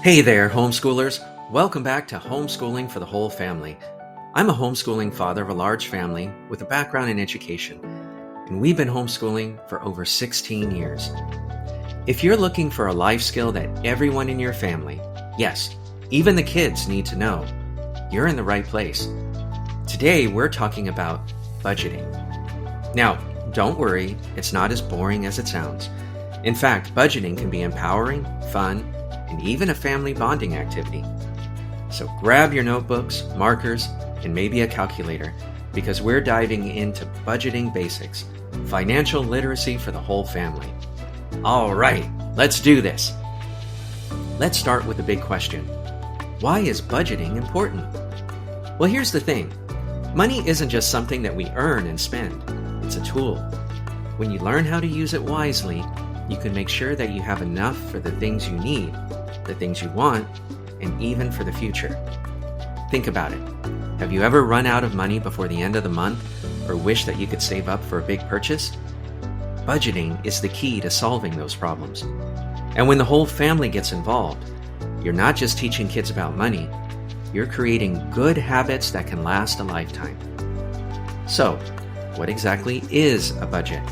Hey there, homeschoolers. Welcome back to Homeschooling for the Whole Family. I'm a homeschooling father of a large family with a background in education, and we've been homeschooling for over 16 years. If you're looking for a life skill that everyone in your family, yes, even the kids need to know, you're in the right place. Today, we're talking about budgeting. Now, don't worry, it's not as boring as it sounds. In fact, budgeting can be empowering, fun, and even a family bonding activity. So grab your notebooks, markers, and maybe a calculator, because we're diving into budgeting basics, financial literacy for the whole family. All right, let's do this. Let's start with the big question. Why is budgeting important? Well, here's the thing. Money isn't just something that we earn and spend. It's a tool. When you learn how to use it wisely, you can make sure that you have enough for the things you need, the things you want, and even for the future. Think about it. Have you ever run out of money before the end of the month or wish that you could save up for a big purchase? Budgeting is the key to solving those problems. And when the whole family gets involved, you're not just teaching kids about money, you're creating good habits that can last a lifetime. So, what exactly is a budget?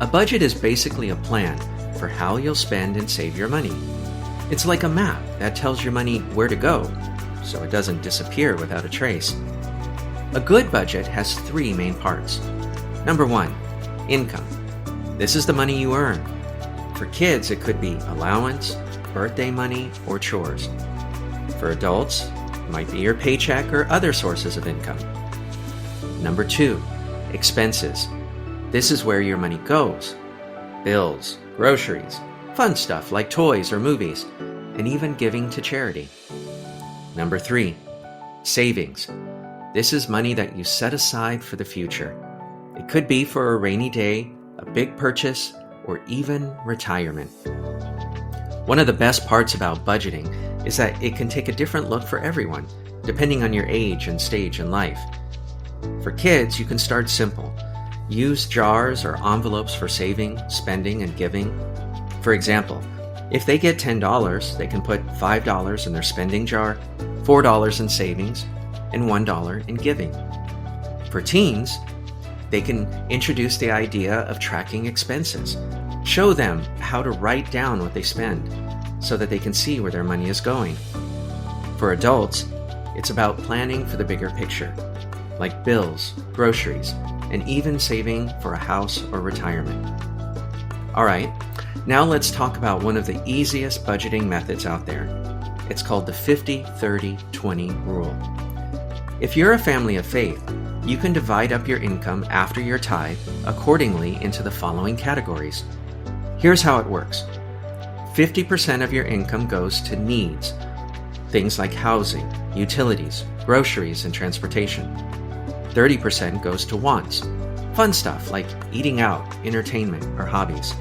A budget is basically a plan for how you'll spend and save your money. It's like a map that tells your money where to go, so it doesn't disappear without a trace. A good budget has three main parts. Number one, income. This is the money you earn. For kids, it could be allowance, birthday money, or chores. For adults, it might be your paycheck or other sources of income. Number two, expenses. This is where your money goes. Bills, groceries, fun stuff like toys or movies, and even giving to charity. Number three, savings. This is money that you set aside for the future. It could be for a rainy day, a big purchase, or even retirement. One of the best parts about budgeting is that it can take a different look for everyone, depending on your age and stage in life. For kids, you can start simple. Use jars or envelopes for saving, spending, and giving. For example, if they get $10, they can put $5 in their spending jar, $4 in savings, and $1 in giving. For teens, they can introduce the idea of tracking expenses. Show them how to write down what they spend so that they can see where their money is going. For adults, it's about planning for the bigger picture, like bills, groceries, and even saving for a house or retirement. All right, now let's talk about one of the easiest budgeting methods out there. It's called the 50-30-20 rule. If you're a family of faith, you can divide up your income after your tithe accordingly into the following categories. Here's how it works. 50% of your income goes to needs, things like housing, utilities, groceries, and transportation. 30% goes to wants, fun stuff like eating out, entertainment, or hobbies.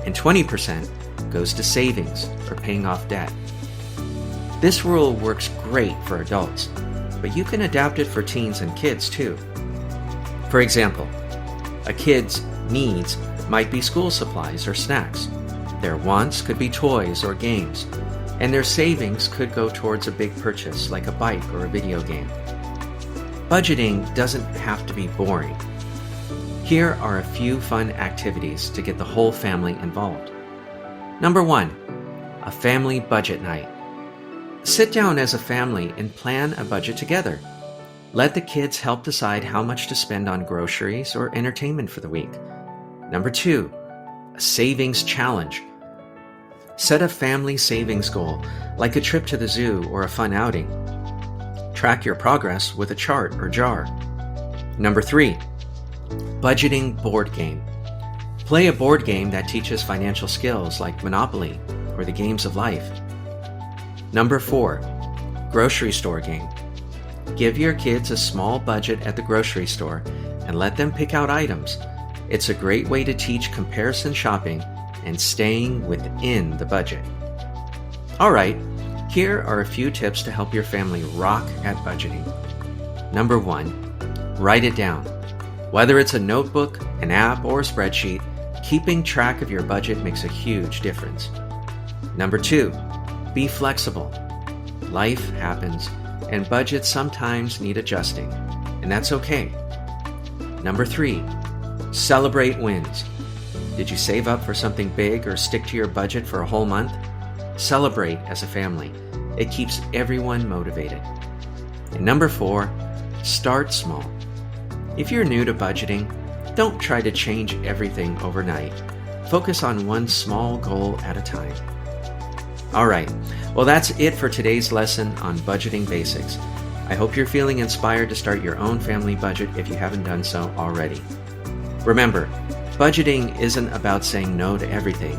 And 20% goes to savings or paying off debt. This rule works great for adults, but you can adapt it for teens and kids too. For example, a kid's needs might be school supplies or snacks. Their wants could be toys or games, and their savings could go towards a big purchase like a bike or a video game. Budgeting doesn't have to be boring. Here are a few fun activities to get the whole family involved. Number one, a family budget night. Sit down as a family and plan a budget together. Let the kids help decide how much to spend on groceries or entertainment for the week. Number two, a savings challenge. Set a family savings goal, like a trip to the zoo or a fun outing. Track your progress with a chart or jar. Number three, budgeting board game. Play a board game that teaches financial skills like Monopoly or the games of life. Number four, grocery store game. Give your kids a small budget at the grocery store and let them pick out items. It's a great way to teach comparison shopping and staying within the budget. All right, here are a few tips to help your family rock at budgeting. Number one, write it down. Whether it's a notebook, an app, or a spreadsheet, keeping track of your budget makes a huge difference. Number two, Be flexible. Life happens, and budgets sometimes need adjusting, and that's okay. Number 3, celebrate wins. Did you save up for something big or stick to your budget for a whole month? Celebrate as a family. It keeps everyone motivated. And number 4, start small. If you're new to budgeting, don't try to change everything overnight. Focus on one small goal at a time. All right, well, that's it for today's lesson on budgeting basics. I hope you're feeling inspired to start your own family budget if you haven't done so already. Remember, budgeting isn't about saying no to everything.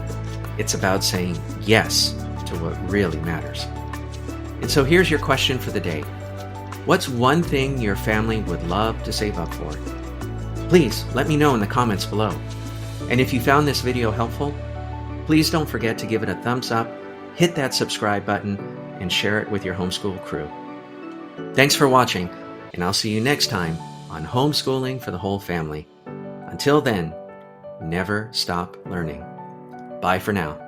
It's about saying yes to what really matters. And so here's your question for the day. What's one thing your family would love to save up for? Please let me know in the comments below. And if you found this video helpful, please don't forget to give it a thumbs up, hit that subscribe button, and share it with your homeschool crew. Thanks for watching, and I'll see you next time on Homeschooling for the Whole Family. Until then, never stop learning. Bye for now.